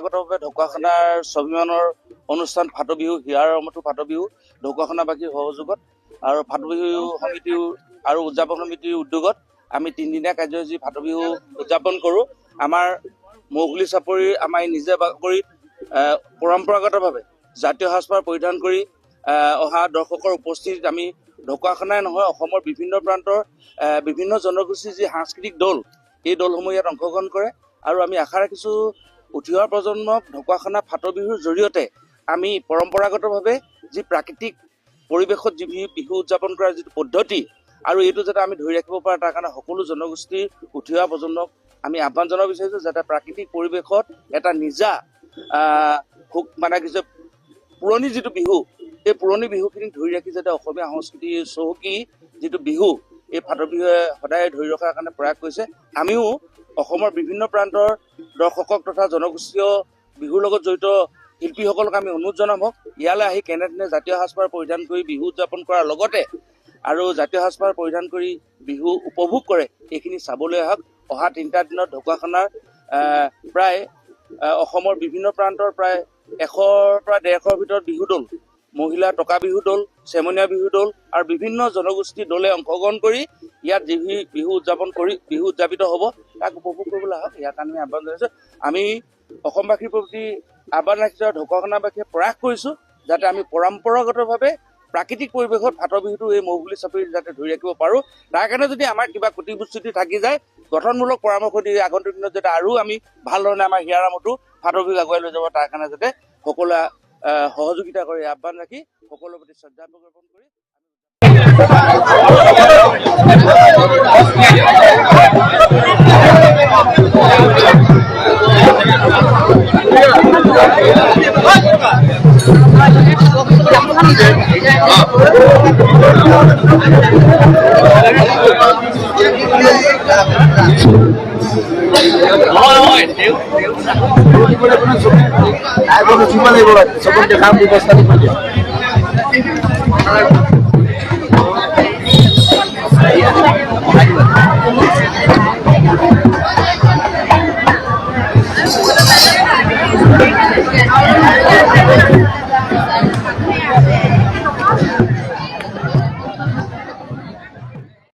পৰম্পৰাগতভাৱে ঢকুৱাখানাৰ স্বাভিমানৰ অনুষ্ঠান ফাট বিহু হিয়াৰ ৰমতো ফাট বিহু ঢকুৱাখানাবাসীৰ সহযোগত আৰু ফাট বিহু সমিতিও আৰু উদযাপন সমিতিৰ উদ্যোগত আমি 3 দিনীয়া কাৰ্যসূচী ফাট বিহু উদযাপন কৰোঁ। আমাৰ মৌগুলি চাপৰি আমাৰ নিজে বাকৰিত পৰম্পৰাগতভাৱে জাতীয় সাজপাৰ পৰিধান কৰি অহা দৰ্শকৰ উপস্থিতিত আমি ঢকুৱাখানাই নহয় অসমৰ বিভিন্ন প্ৰান্তৰ বিভিন্ন জনগোষ্ঠীৰ যি সাংস্কৃতিক দল এই দলসমূহ ইয়াত অংশগ্ৰহণ কৰে আৰু আমি আশা ৰাখিছোঁ উঠি অহা প্ৰজন্মক ঢকুৱাখানা ফাট বিহুৰ জৰিয়তে আমি পৰম্পৰাগতভাৱে যি প্ৰাকৃতিক পৰিৱেশত যি বিহু উদযাপন কৰাৰ যিটো পদ্ধতি আৰু এইটো যাতে আমি ধৰি ৰাখিব পাৰোঁ তাৰ কাৰণে সকলো জনগোষ্ঠীৰ উঠি অহা প্ৰজন্মক আমি আহ্বান জনাব বিচাৰিছোঁ যাতে প্ৰাকৃতিক পৰিৱেশত এটা নিজা মানে কি পুৰণি যিটো বিহু এই পুৰণি বিহুখিনি ধৰি ৰাখি যাতে অসমীয়া সংস্কৃতিৰ চহকী যিটো বিহু এই ফাট বিহুৱে সদায় ধৰি ৰখাৰ কাৰণে প্ৰয়াস কৰিছে। আমিও অসমৰ বিভিন্ন প্ৰান্তৰ দৰ্শকক তথা জনগোষ্ঠীয় বিহুৰ লগত জড়িত শিল্পীসকলক আমি অনুৰোধ জনাম ইয়ালৈ আহি কেনেধৰণে জাতীয় সাজপাৰ পৰিধান কৰি বিহু উদযাপন কৰাৰ লগতে আৰু জাতীয় সাজপাৰ পৰিধান কৰি বিহু উপভোগ কৰে এইখিনি চাবলৈ আহক। অহা 3টা দিনত ঢকুৱাখানাৰ প্ৰায় অসমৰ বিভিন্ন প্ৰান্তৰ প্ৰায় 100ৰ পৰা 150ৰ ভিতৰত বিহু দল মহিলা টকা বিহু দল চেমনীয়া বিহু দল আৰু বিভিন্ন জনগোষ্ঠীৰ দলে অংশগ্ৰহণ কৰি ইয়াত যি বিহু উদযাপন কৰি বিহু উদযাপিত হ'ব তাক উপভোগ কৰিবলৈ আহক। ইয়াৰ কাৰণে আহ্বান জনাইছোঁ। আমি অসমবাসীৰ প্ৰতি আহ্বান ৰাখিছোঁ ঢকুৱাখানাবাসীয়ে প্ৰয়াস কৰিছোঁ যাতে আমি পৰম্পৰাগতভাৱে প্ৰাকৃতিক পৰিৱেশত ফাট বিহুটো এই মৌগুলি চাপৰি যাতে ধৰি ৰাখিব পাৰোঁ। তাৰ কাৰণে যদি আমাৰ কিবা কুটিবুষ্টি থাকি যায় গঠনমূলক পৰামৰ্শ দি আগন্তুক দিনত যাতে আৰু আমি ভাল ধৰণে আমাৰ হিয়াৰামতো ফাট বিহু আগুৱাই লৈ যাব তাৰ কাৰণে যাতে সকলোৱে সহযোগিতা কৰি আহ্বান ৰাখি সকলোৰে প্ৰতি শ্ৰদ্ধা জ্ঞাপন কৰি सबके काम व्यवस्था नहीं